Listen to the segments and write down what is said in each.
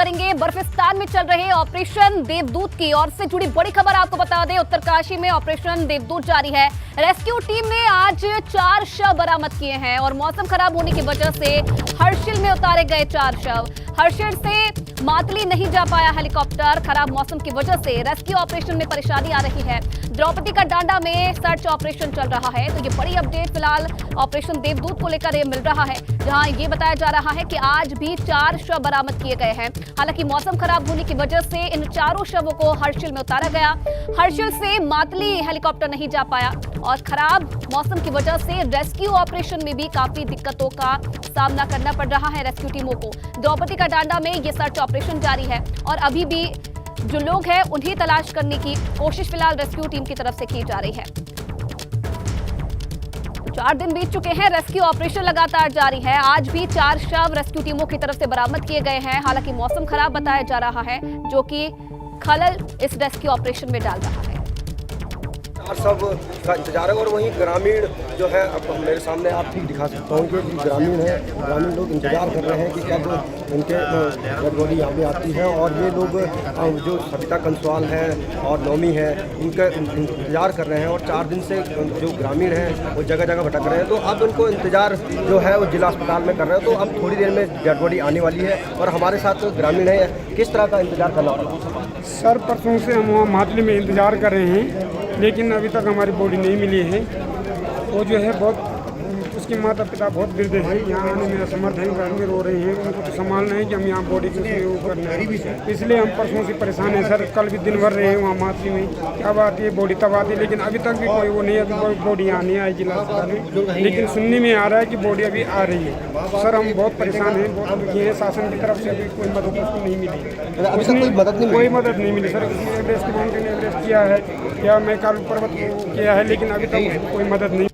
करेंगे बर्फिस्तान में चल रहे ऑपरेशन देवदूत की। और से जुड़ी बड़ी खबर आपको बता दें, उत्तरकाशी में ऑपरेशन देवदूत जारी है। रेस्क्यू टीम ने आज 4 शव बरामद किए हैं और मौसम खराब होने की वजह से हर्षिल में उतारे गए 4 शव। हर्षिल से मातली नहीं जा पाया हेलीकॉप्टर। खराब मौसम की वजह से रेस्क्यू ऑपरेशन में परेशानी आ रही है। द्रौपदी का डांडा में सर्च ऑपरेशन चल रहा है। तो ये बड़ी अपडेट फिलहाल ऑपरेशन देवदूत को लेकर ये मिल रहा है, जहां ये बताया जा रहा है कि आज भी 4 शव बरामद किए गए हैं। हालांकि मौसम खराब होने की वजह से इन 4 शवों को हर्षिल में उतारा गया। हर्षिल से मातली हेलीकॉप्टर नहीं जा पाया और खराब मौसम की वजह से रेस्क्यू ऑपरेशन में भी काफी दिक्कतों का सामना करना पड़ रहा है रेस्क्यू टीमों को। द्रौपदी का डांडा में ये सर्च ऑपरेशन जारी है और अभी भी जो लोग हैं उन्हें तलाश करने की कोशिश फिलहाल रेस्क्यू टीम की तरफ से की जा रही है। 4 दिन बीत चुके हैं, रेस्क्यू ऑपरेशन लगातार जारी है। आज भी 4 शव रेस्क्यू टीमों की तरफ से बरामद किए गए हैं। हालांकि मौसम खराब बताया जा रहा है, जो कि खलल इस रेस्क्यू ऑपरेशन में डाल रहा है। सब का इंतजार है और वहीं ग्रामीण जो है, अब मेरे सामने आप ठीक दिखा सकता हूँ कि ग्रामीण है, ग्रामीण लोग इंतजार कर रहे हैं कि कब उनके डेड बॉडी यहाँ पे आती है। और ये लोग जो सविता कंसवाल है और नौमी है, इनका इंतजार कर रहे हैं और 4 दिन से जो ग्रामीण हैं वो जगह जगह भटक रहे हैं। तो अब उनको इंतजार जो है वो जिला अस्पताल में कर रहे हैं। तो अब थोड़ी देर में डेड बॉडी आने वाली है और हमारे साथ ग्रामीण है। किस तरह का इंतजार करना पड़ा? सर, परसों से हम वहाँ मातली में इंतज़ार कर रहे हैं, लेकिन अभी तक हमारी बॉडी नहीं मिली है। वो जो है बहुत, उसके माता पिता बहुत वृद्ध हैं, यहाँ आने में असमर्थ हैं, घर में रो रहे हैं। उनको तो संभालना है कि हम यहाँ बॉडी को करना है, इसलिए हम परसों से परेशान हैं सर। कल भी दिन भर रहे हैं वहाँ मातली में, कब आती है बॉडी तब आती है, लेकिन अभी तक भी कोई वो नहीं, अभी बॉडी यहाँ नहीं आई जिला अस्पताल में। लेकिन सुनने में आ रहा है कि बॉडी अभी आ रही है। सर, हम बहुत परेशान हैं, बहुत दुखी हैं। शासन की तरफ से अभी कोई मदद उसको नहीं मिली, कोई मदद नहीं मिली सर। उसने एवरेस्ट माउंटेन एवरेस्ट किया है या मैं कालू पर्वत किया है, लेकिन अभी तक उसको कोई मदद नहीं।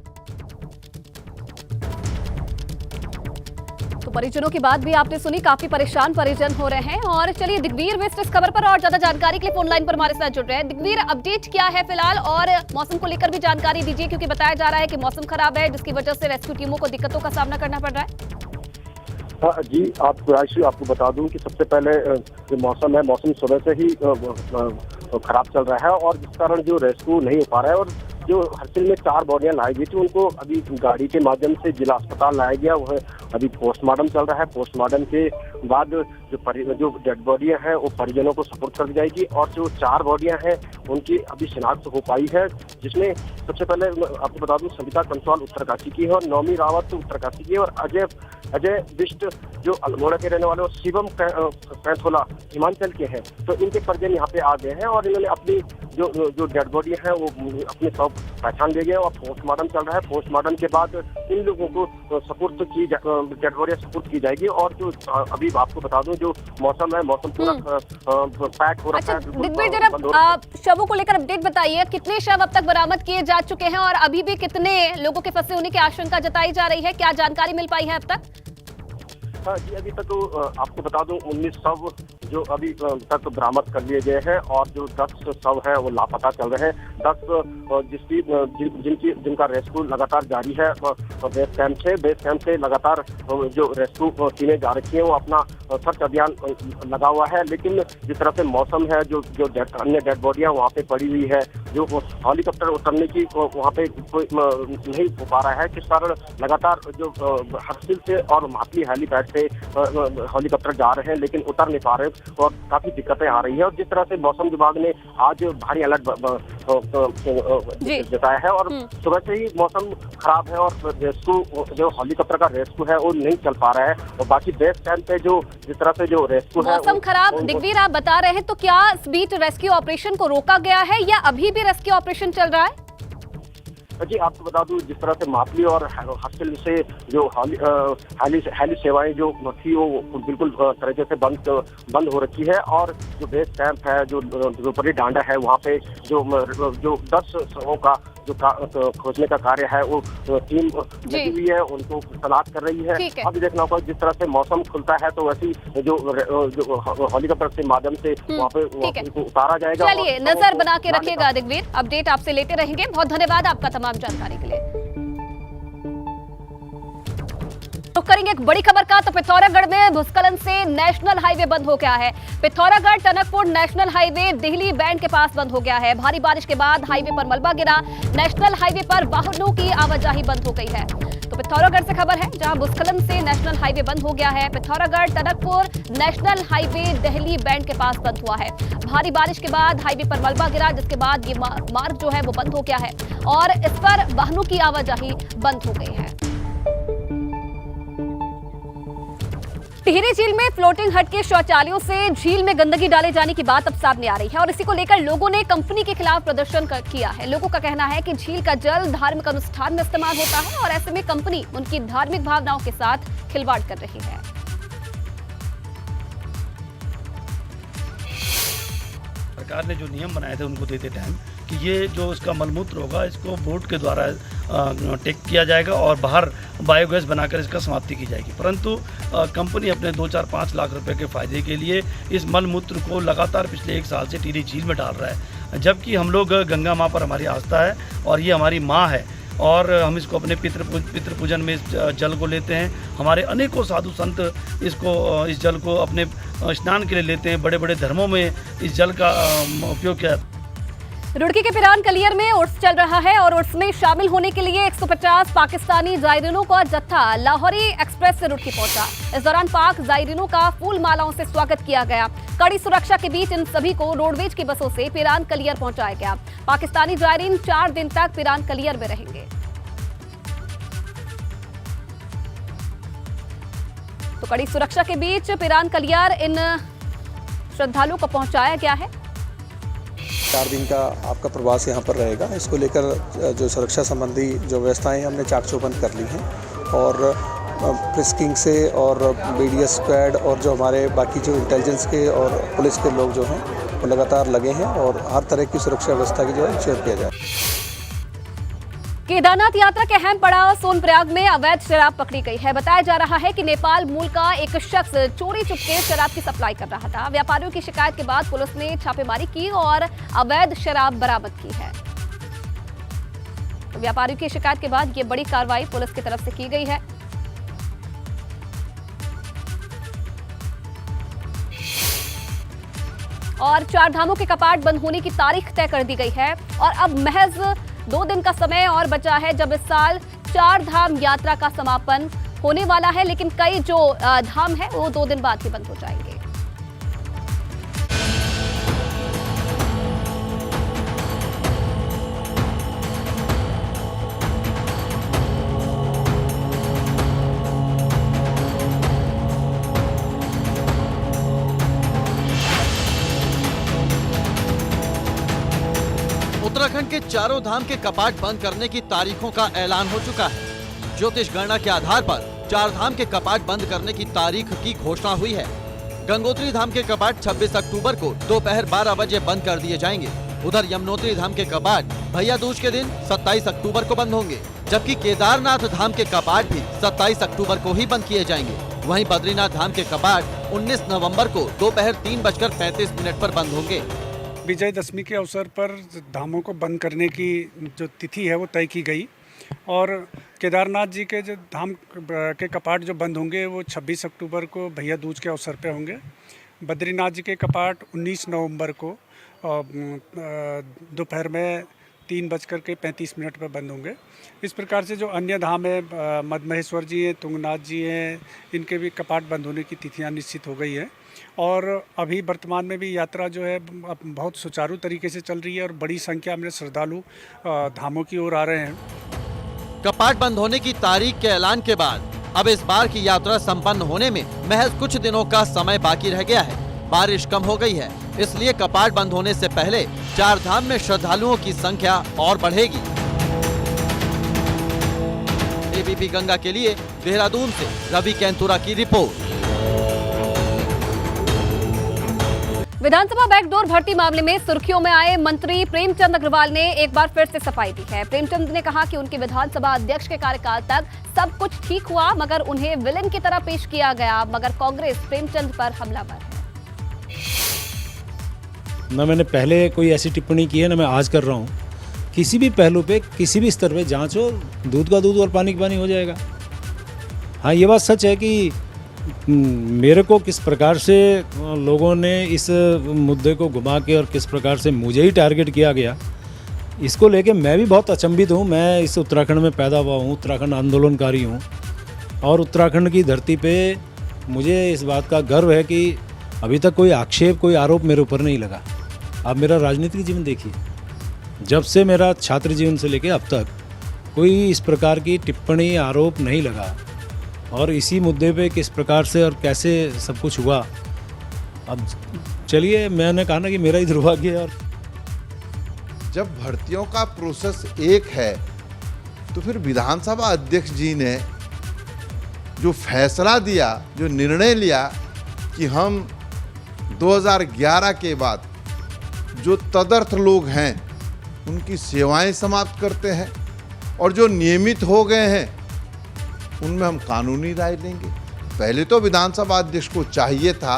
तो परिजनों की बात भी आपने सुनी, काफी परेशान परिजन हो रहे हैं। और चलिए दिग्वीर मिश्र इस खबर पर और ज्यादा जानकारी के लिए फोन लाइन पर हमारे साथ जुड़ रहे हैं। दिग्वीर, अपडेट क्या है फिलहाल और मौसम को लेकर भी जानकारी दीजिए, क्योंकि बताया जा रहा है कि मौसम खराब है जिसकी वजह से रेस्क्यू टीमों को दिक्कतों का सामना करना पड़ रहा है। जी, आपको बता दूं कि सबसे पहले जो मौसम है, मौसम सुबह से ही खराब चल रहा है और जिस कारण जो रेस्क्यू नहीं हो पा रहा है। और जो हर्षिल में 4 बॉडियां लाई गई थी, उनको अभी गाड़ी के माध्यम से जिला अस्पताल लाया गया। वह अभी पोस्टमार्टम चल रहा है। पोस्टमार्टम के बाद जो डेड बॉडियां हैं वो परिजनों को सपोर्ट कर दी जाएगी। और जो 4 बॉडियां हैं उनकी अभी शिनाख्त हो पाई है, जिसमें सबसे पहले आपको बता दूं सविता कंसवाल उत्तरकाशी की है और नौमी रावत उत्तरकाशी की है और अजय बिष्ट जो अल्मोड़ा के रहने वाले और शिवम कैथोला हिमाचल के हैं। तो इनके परिजन यहाँ पे आ गए हैं और इन्होंने अपनी जो डेड बॉडी है वो अपने सब पहचान ले गए और पोस्टमार्टम चल रहा है। पोस्टमार्टम के बाद इन लोगों को सपोर्ट की डेड बॉडी सपोर्ट की जाएगी। और जो अभी आपको बता दूं जो मौसम है, मौसम पूरा पैक हो रहा है। दिग्विजय, जरा शवों को लेकर अपडेट बताइए, कितने शव अब तक बरामद किए जा चुके हैं और अभी भी कितने लोगों के फंसे होने की आशंका जताई जा रही है? क्या जानकारी मिल पाई है अब तक? जी, अभी तक तो आपको बता दूं 19 शव जो अभी तक बरामद कर लिए गए हैं और जो 10 शव हैं वो लापता चल रहे हैं। 10 जिनका रेस्क्यू लगातार जारी है। बेस कैंप से लगातार जो रेस्क्यू टीमें जा रखी हैं वो अपना सर्च अभियान लगा हुआ है। लेकिन जिस तरह से मौसम है, जो अन्य डेड बॉडियां वहाँ पे पड़ी हुई है, जो हेलीकॉप्टर उतरने की वहाँ पे कोई नहीं हो पा रहा है, जिस कारण लगातार जो हर्षिल से और मातली हेलीपैड से हेलीकॉप्टर जा रहे हैं लेकिन उतर नहीं पा रहे और काफी दिक्कतें आ रही है। और जिस तरह से मौसम विभाग ने आज भारी अलर्ट जताया है और सुबह से ही मौसम खराब है और रेस्क्यू जो हेलीकॉप्टर का रेस्क्यू है वो नहीं चल पा रहा है। और बाकी बेस कैंप पे जो जिस तरह से जो रेस्क्यू है, मौसम खराब दिग्वीर आप बता रहे हैं, तो क्या इस बीच रेस्क्यू ऑपरेशन को रोका गया है या अभी भी रेस्क्यू ऑपरेशन चल रहा है? जी, आपको बता दूं जिस तरह से मातली और हर्षिल से जो हेली सेवाएं जो थी वो बिल्कुल तरीके से बंद हो रखी है। और जो बेस कैंप है, जो द्रौपदी डांडा है, वहाँ पे जो 10 शवों का जो खोजने का कार्य है वो टीम लगी हुई है, उनको तलाश कर रही है। अभी देखना होगा जिस तरह से मौसम खुलता है तो वैसी जो हेलीकॉप्टर के माध्यम से वहाँ पे उनको उतारा जाएगा। चलिए, नजर बना के रखिएगा दिग्वीर, अपडेट आपसे लेते रहेंगे। बहुत धन्यवाद आपका तमाम जानकारी के लिए। रुक करेंगे एक बड़ी खबर का। तो पिथौरागढ़ में भूस्खलन से नेशनल हाईवे बंद हो गया है। Pithoragarh Tanakpur national highway Delhi band के पास बंद हो गया है। भारी बारिश के बाद हाईवे पर मलबा गिरा। नेशनल हाईवे पर वाहनों की आवाजाही बंद हो गई है। तो पिथौरागढ़ से खबर है, जहां भूस्खलन से नेशनल हाईवे बंद हो गया है। Pithoragarh Tanakpur national highway Delhi band के पास बंद हुआ है। भारी बारिश के बाद हाईवे पर मलबा गिरा, जिसके बाद ये मार्ग जो है वो बंद हो गया है और इस पर वाहनों की आवाजाही बंद हो गई है। टिहरी झील में फ्लोटिंग हट के शौचालयों से झील में गंदगी डाले जाने की बात अब सामने आ रही है और इसी को लेकर लोगों ने कंपनी के खिलाफ प्रदर्शन किया है। लोगों का कहना है कि झील का जल धार्मिक अनुष्ठान में इस्तेमाल होता है और ऐसे में कंपनी उनकी धार्मिक भावनाओं के साथ खिलवाड़ कर रही है। सरकार ने जो नियम बनाए थे उनको देते टाइम कि ये जो इसका मलमूत्र होगा इसको बोर्ड के द्वारा टेक किया जाएगा और बाहर बायोगैस बनाकर इसका समाप्ति की जाएगी, परंतु कंपनी अपने 2-4-5 लाख रुपए के फायदे के लिए इस मलमूत्र को लगातार पिछले 1 साल से टिहरी झील में डाल रहा है। जबकि हम लोग गंगा माँ पर हमारी आस्था है और ये हमारी माँ है और हम इसको अपने पितृ पूजन में इस जल को लेते हैं। हमारे अनेकों साधु संत इस जल को अपने स्नान के लिए लेते हैं। बड़े बड़े धर्मों में इस जल का उपयोग किया। रुड़की के पिरान कलियर में उर्स चल रहा है और उर्स में शामिल होने के लिए 150 पाकिस्तानी जायरीनों का जत्था लाहौरी एक्सप्रेस से रुड़की पहुंचा। इस दौरान पाक जायरीनों का फूल मालाओं से स्वागत किया गया। कड़ी सुरक्षा के बीच इन सभी को रोडवेज की बसों से पिरान कलियर पहुंचाया गया। पाकिस्तानी जायरीन 4 दिन तक पिरान कलियर में रहेंगे। तो कड़ी सुरक्षा के बीच पिरान कलियर इन श्रद्धालुओं को पहुंचाया गया है। 4 दिन का आपका प्रवास यहाँ पर रहेगा। इसको लेकर जो सुरक्षा संबंधी जो व्यवस्थाएं हमने चाक चौबंद कर ली हैं और फ्रिस्किंग से और BDS स्क्वाड और जो हमारे बाकी जो इंटेलिजेंस के और पुलिस के लोग जो हैं वो लगातार लगे हैं और हर तरह की सुरक्षा व्यवस्था की जो है इंश्योर किया जाए। केदारनाथ यात्रा के अहम पड़ाव सोनप्रयाग में अवैध शराब पकड़ी गई है। बताया जा रहा है कि नेपाल मूल का एक शख्स चोरी चुपके शराब की सप्लाई कर रहा था। व्यापारियों की शिकायत के बाद पुलिस ने छापेमारी की और अवैध शराब बरामद की है। तो व्यापारियों की शिकायत के बाद ये बड़ी कार्रवाई पुलिस की तरफ से की गई है। और 4 धामों के कपाट बंद होने की तारीख तय कर दी गई है और अब महज 2 दिन का समय और बचा है जब इस साल 4 धाम यात्रा का समापन होने वाला है, लेकिन कई जो धाम है वो 2 दिन बाद ही बंद हो जाएंगे। उत्तराखंड के चारों धाम के कपाट बंद करने की तारीखों का ऐलान हो चुका है। ज्योतिष गणना के आधार पर 4 धाम के कपाट बंद करने की तारीख की घोषणा हुई है। गंगोत्री धाम के कपाट 26 अक्टूबर को दोपहर 12 बजे बंद कर दिए जाएंगे। उधर यमुनोत्री धाम के कपाट भैया दूज के दिन 27 अक्टूबर को बंद होंगे, जबकि केदारनाथ धाम के कपाट भी 27 अक्टूबर को ही बंद किए जाएंगे। वहीं बद्रीनाथ धाम के कपाट 19 नवम्बर को दोपहर 3:35 पर बंद होंगे। विजयदशमी के अवसर पर धामों को बंद करने की जो तिथि है वो तय की गई और केदारनाथ जी के जो धाम के कपाट जो बंद होंगे वो 26 अक्टूबर को भैया दूज के अवसर पे होंगे। बद्रीनाथ जी के कपाट 19 नवंबर को दोपहर में 3:35 पर बंद होंगे। इस प्रकार से जो अन्य धाम है, मदमहेश्वर जी हैं, तुंगनाथ जी हैं, इनके भी कपाट बंद होने की तिथियां निश्चित हो गई है और अभी वर्तमान में भी यात्रा जो है बहुत सुचारू तरीके से चल रही है और बड़ी संख्या में श्रद्धालु धामों की ओर आ रहे हैं। कपाट बंद होने की तारीख के ऐलान के बाद अब इस बार की यात्रा संपन्न होने में महज कुछ दिनों का समय बाकी रह गया है। बारिश कम हो गई है, इसलिए कपाट बंद होने से पहले 4 धाम में श्रद्धालुओं की संख्या और बढ़ेगी। एबीपी गंगा के लिए देहरादून से रवि कैंतुरा की रिपोर्ट। विधानसभा बैकडोर भर्ती मामले में सुर्खियों में आए मंत्री प्रेमचंद अग्रवाल ने एक बार फिर से सफाई दी है। प्रेमचंद ने कहा कि उनके विधानसभा अध्यक्ष के कार्यकाल तक सब कुछ ठीक हुआ, मगर उन्हें विलेन की तरह पेश किया गया, मगर कांग्रेस प्रेमचंद पर हमलावर है। न मैंने पहले कोई ऐसी टिप्पणी की है, न मैं आज कर रहा हूँ। किसी भी पहलू पे, किसी भी स्तर पे जांच हो, दूध का दूध और पानी का पानी हो जाएगा। हाँ, ये बात सच है कि मेरे को किस प्रकार से लोगों ने इस मुद्दे को घुमा के और किस प्रकार से मुझे ही टारगेट किया गया, इसको लेके मैं भी बहुत अचंभित हूँ। मैं इस उत्तराखंड में पैदा हुआ हूँ, उत्तराखंड आंदोलनकारी हूँ और उत्तराखंड की धरती पे मुझे इस बात का गर्व है कि अभी तक कोई आक्षेप, कोई आरोप मेरे ऊपर नहीं लगा। आप मेरा राजनीतिक जीवन देखिए, जब से मेरा छात्र जीवन से लेके अब तक कोई इस प्रकार की टिप्पणी, आरोप नहीं लगा। और इसी मुद्दे पे किस प्रकार से और कैसे सब कुछ हुआ, अब चलिए, मैंने कहा ना कि मेरा ही दुर्भाग्य है। और जब भर्तियों का प्रोसेस एक है तो फिर विधानसभा अध्यक्ष जी ने जो फैसला दिया, जो निर्णय लिया कि हम 2011 के बाद जो तदर्थ लोग हैं उनकी सेवाएं समाप्त करते हैं और जो नियमित हो गए हैं उनमें हम कानूनी राय लेंगे। पहले तो विधानसभा अध्यक्ष को चाहिए था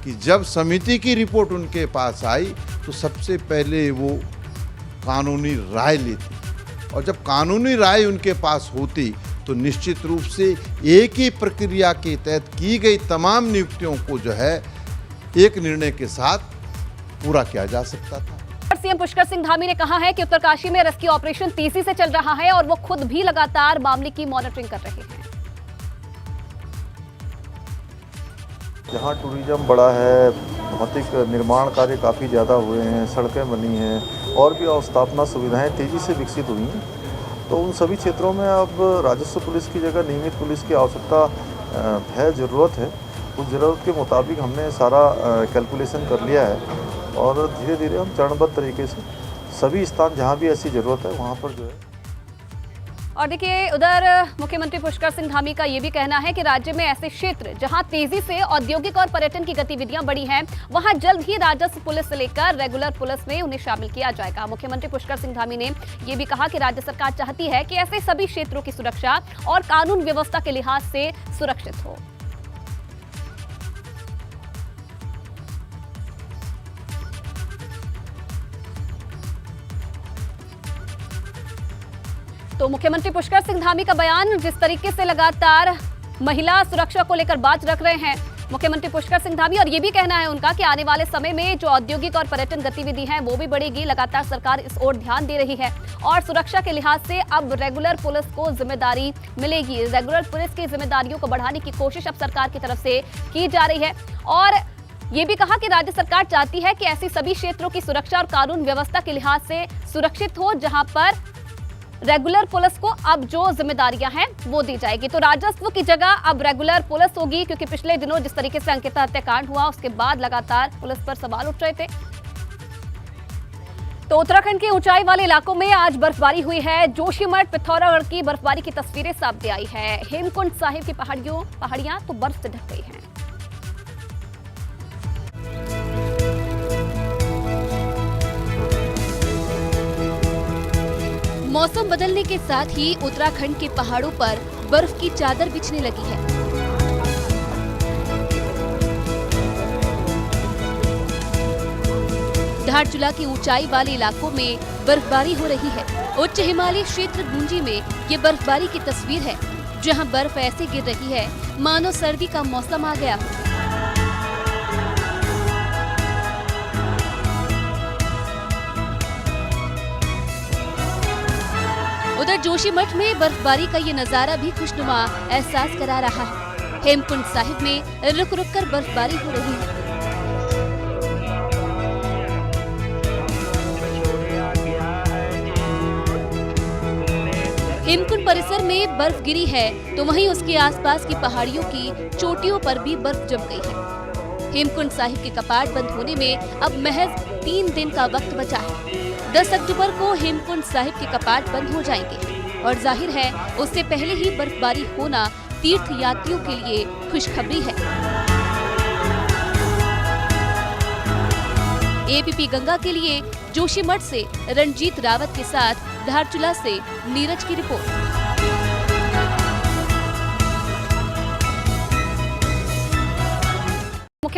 कि जब समिति की रिपोर्ट उनके पास आई तो सबसे पहले वो कानूनी राय लेती और जब कानूनी राय उनके पास होती तो निश्चित रूप से एक ही प्रक्रिया के तहत की गई तमाम नियुक्तियों को जो है एक निर्णय के साथ पूरा किया जा सकता था। सीएम पुष्कर सिंह धामी ने कहा है कि उत्तरकाशी में रेस्क्यू ऑपरेशन तेजी से चल रहा है और वो खुद भी लगातार मामले की मॉनिटरिंग कर रहे हैं। जहाँ टूरिज्म बड़ा है, भौतिक निर्माण कार्य काफ़ी ज़्यादा हुए हैं, सड़कें बनी हैं और भी अवस्थापना सुविधाएं तेज़ी से विकसित हुई हैं, तो उन सभी क्षेत्रों में अब राजस्व पुलिस की जगह नियमित पुलिस की आवश्यकता है, ज़रूरत है। उस ज़रूरत के मुताबिक हमने सारा कैलकुलेशन कर लिया है और धीरे धीरे हम चरणबद्ध तरीके से सभी स्थान जहाँ भी ऐसी ज़रूरत है वहाँ पर जो है। और देखिए, उधर मुख्यमंत्री पुष्कर सिंह धामी का ये भी कहना है कि राज्य में ऐसे क्षेत्र जहां तेजी से औद्योगिक और पर्यटन की गतिविधियां बढ़ी हैं, वहां जल्द ही राजस्व पुलिस से लेकर रेगुलर पुलिस में उन्हें शामिल किया जाएगा। मुख्यमंत्री पुष्कर सिंह धामी ने ये भी कहा कि राज्य सरकार चाहती है कि ऐसे सभी क्षेत्रों की सुरक्षा और कानून व्यवस्था के लिहाज से सुरक्षित हो। तो मुख्यमंत्री पुष्कर सिंह धामी का बयान, जिस तरीके से लगातार महिला सुरक्षा को लेकर बात रख रहे हैं मुख्यमंत्री पुष्कर सिंह धामी, और ये भी कहना है उनका कि आने वाले समय में जो औद्योगिक और पर्यटन गतिविधि है वो भी बढ़ेगी। लगातार सरकार इस ओर ध्यान दे रही है और सुरक्षा के लिहाज से अब रेगुलर पुलिस को जिम्मेदारी मिलेगी। रेगुलर पुलिस की जिम्मेदारियों को बढ़ाने की कोशिश अब सरकार की तरफ से की जा रही है और ये भी कहा कि राज्य सरकार चाहती है कि ऐसी सभी क्षेत्रों की सुरक्षा और कानून व्यवस्था के लिहाज से सुरक्षित हो, जहां पर रेगुलर पुलिस को अब जो जिम्मेदारियां हैं वो दी जाएगी। तो राजस्व की जगह अब रेगुलर पुलिस होगी, क्योंकि पिछले दिनों जिस तरीके से अंकिता हत्याकांड हुआ उसके बाद लगातार पुलिस पर सवाल उठ रहे थे। तो उत्तराखंड के ऊंचाई वाले इलाकों में आज बर्फबारी हुई है। जोशीमठ, पिथौरागढ़ की बर्फबारी की तस्वीरें सामने आई है। हेमकुंड साहिब की पहाड़ियां तो बर्फ से ढक गई हैं। मौसम बदलने के साथ ही उत्तराखंड के पहाड़ों पर बर्फ की चादर बिछने लगी है। धारचूला की ऊंचाई वाले इलाकों में बर्फबारी हो रही है। उच्च हिमालयी क्षेत्र गुंजी में ये बर्फबारी की तस्वीर है, जहां बर्फ ऐसे गिर रही है मानो सर्दी का मौसम आ गया हो। उधर जोशीमठ में बर्फबारी का ये नजारा भी खुशनुमा एहसास करा रहा है। हेमकुंड साहिब में रुक रुक कर बर्फबारी हो रही है। हेमकुंड परिसर में बर्फ गिरी है तो वहीं उसके आसपास की पहाड़ियों की चोटियों पर भी बर्फ जम गई है। हेमकुंड साहिब के कपाट बंद होने में अब महज 3 दिन का वक्त बचा है। 10 अक्टूबर को हेमकुंड साहिब के कपाट बंद हो जाएंगे और जाहिर है उससे पहले ही बर्फबारी होना तीर्थ यात्रियों के लिए खुशखबरी है। एबीपी गंगा के लिए जोशीमठ से रणजीत रावत के साथ धारचूला से नीरज की रिपोर्ट।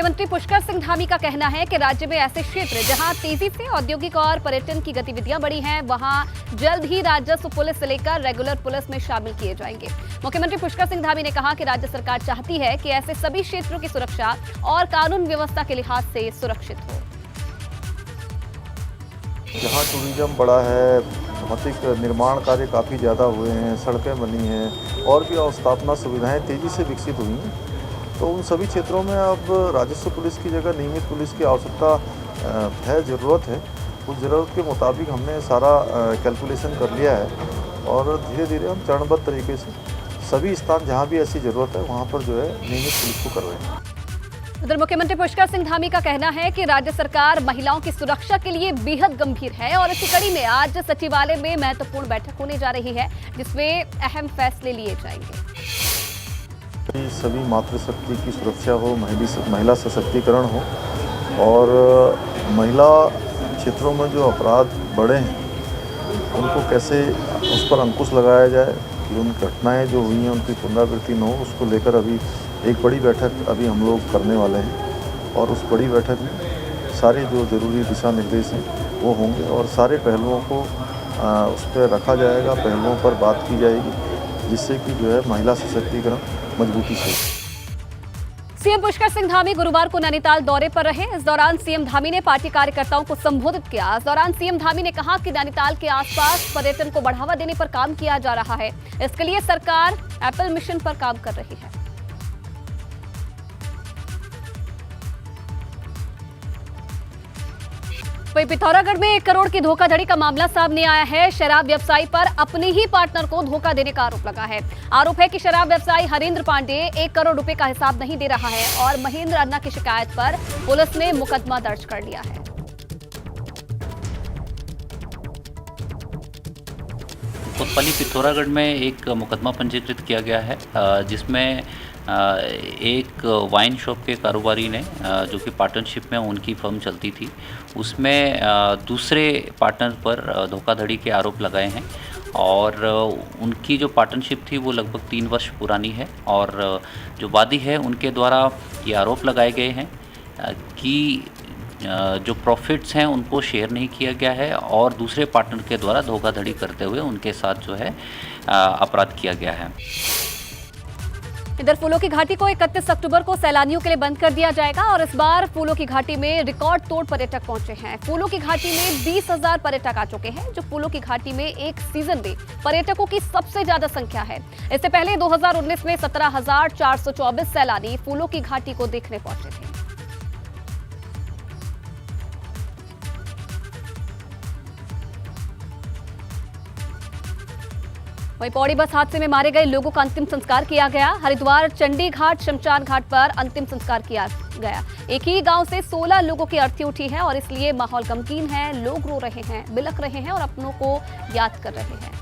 मुख्यमंत्री पुष्कर सिंह धामी का कहना है कि राज्य में ऐसे क्षेत्र जहां तेजी से औद्योगिक और पर्यटन की गतिविधियां बढ़ी हैं, वहां जल्द ही राजस्व पुलिस से लेकर रेगुलर पुलिस में शामिल किए जाएंगे। मुख्यमंत्री पुष्कर सिंह धामी ने कहा कि राज्य सरकार चाहती है कि ऐसे सभी क्षेत्रों की सुरक्षा और कानून व्यवस्था के लिहाज से सुरक्षित हो। जहाँ टूरिज्म बड़ा है, भौतिक निर्माण कार्य काफ़ी ज़्यादा हुए हैं, सड़कें बनी हैं और भी अवस्थापना सुविधाएं तेज़ी से विकसित हुई हैं, तो उन सभी क्षेत्रों में अब राजस्व पुलिस की जगह नियमित पुलिस की आवश्यकता है, ज़रूरत है। उस ज़रूरत के मुताबिक हमने सारा कैलकुलेशन कर लिया है और धीरे धीरे हम चरणबद्ध तरीके से सभी स्थान जहाँ भी ऐसी ज़रूरत है वहाँ पर जो है नियमित पुलिस को कर रहे हैं। उधर मुख्यमंत्री पुष्कर सिंह धामी का कहना है कि राज्य सरकार महिलाओं की सुरक्षा के लिए बेहद गंभीर है और इसी कड़ी में आज सचिवालय में महत्वपूर्ण बैठक होने जा रही है, जिसमें अहम फैसले लिए जाएंगे। सभी मातृशक्ति की सुरक्षा हो, महिला सशक्तिकरण हो और महिला क्षेत्रों में जो अपराध बढ़े हैं उनको कैसे उस पर अंकुश लगाया जाए कि उन घटनाएं जो हुई हैं उनकी पुनरावृत्ति न हो, उसको लेकर अभी एक बड़ी बैठक अभी हम लोग करने वाले हैं और उस बड़ी बैठक में सारे जो ज़रूरी दिशा निर्देश हैं वो होंगे और सारे पहलुओं को उस पर रखा जाएगा, पहलुओं पर बात की जाएगी, जिससे कि जो है महिला सशक्तिकरण मजबूती से। सीएम पुष्कर सिंह धामी गुरुवार को नैनीताल दौरे पर रहे। इस दौरान सीएम धामी ने पार्टी कार्यकर्ताओं को संबोधित किया। इस दौरान सीएम धामी ने कहा कि नैनीताल के आसपास पर्यटन को बढ़ावा देने पर काम किया जा रहा है। इसके लिए सरकार एप्पल मिशन पर काम कर रही है। वहीं पिथौरागढ़ में 1 करोड़ की धोखाधड़ी का मामला सामने आया है। शराब व्यवसायी पर अपने ही पार्टनर को धोखा देने का आरोप लगा है। आरोप है कि शराब व्यवसायी हरेंद्र पांडे 1 करोड़ रुपए का हिसाब नहीं दे रहा है और महेंद्र अन्ना की शिकायत पर पुलिस ने मुकदमा दर्ज कर लिया है। कोतवाली पिथौरागढ़ में एक मुकदमा पंजीकृत किया गया है, जिसमें एक वाइन शॉप के कारोबारी ने, जो कि पार्टनरशिप में उनकी फर्म चलती थी, उसमें दूसरे पार्टनर पर धोखाधड़ी के आरोप लगाए हैं और उनकी जो पार्टनरशिप थी वो लगभग 3 वर्ष पुरानी है और जो वादी है उनके द्वारा ये आरोप लगाए गए हैं कि जो प्रॉफिट्स हैं उनको शेयर नहीं किया गया है और दूसरे पार्टनर के द्वारा धोखाधड़ी करते हुए उनके साथ जो है अपराध किया गया है। इधर फूलों की घाटी को 31 अक्टूबर को सैलानियों के लिए बंद कर दिया जाएगा और इस बार फूलों की घाटी में रिकॉर्ड तोड़ पर्यटक पहुंचे हैं। फूलों की घाटी में 20,000 पर्यटक आ चुके हैं, जो फूलों की घाटी में एक सीजन में पर्यटकों की सबसे ज्यादा संख्या है। इससे पहले 2019 में 17,424 सैलानी फूलों की घाटी को देखने पहुंचे थे। वहीं पौड़ी बस हादसे में मारे गए लोगों का अंतिम संस्कार किया गया। हरिद्वार चंडी घाट शमशान घाट पर अंतिम संस्कार किया गया। एक ही गांव से 16 लोगों की अर्थी उठी है और इसलिए माहौल गमगीन है। लोग रो रहे हैं, बिलख रहे हैं और अपनों को याद कर रहे हैं।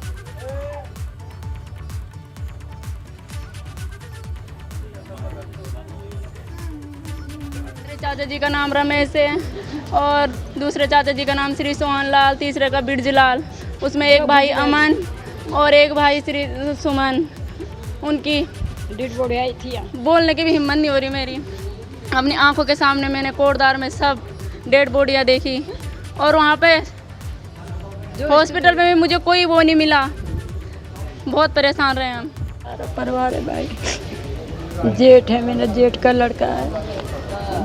मेरे चाचा जी का नाम रमेश है और दूसरे चाचा जी का नाम श्री सोहन लाल, तीसरे का बिरजलाल, उसमें एक भाई अमन और एक भाई श्री सुमन। उनकी डेड बॉडी आई थी। बोलने की भी हिम्मत नहीं हो रही मेरी। अपनी आंखों के सामने मैंने कोटद्वार में सब डेड बॉडियाँ देखी और वहाँ पे हॉस्पिटल में भी मुझे कोई वो नहीं मिला। बहुत परेशान रहे हम। सारा परिवार है भाई। जेठ है, मेरा जेठ का लड़का है,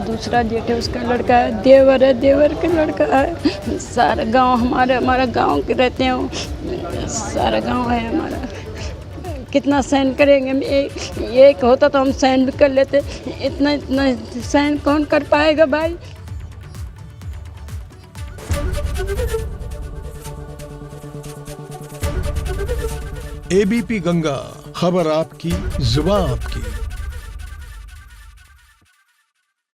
दूसरा जेठ है उसका लड़का है, देवर है, देवर का लड़का है। सारा गांव हमारा गांव के रहते हैं, सारा गांव है हमारा। कितना सहन करेंगे? एक होता तो हम सहन भी कर लेते, इतना सहन कौन कर पाएगा भाई। एबीपी गंगा, खबर आपकी, जुबान आपकी।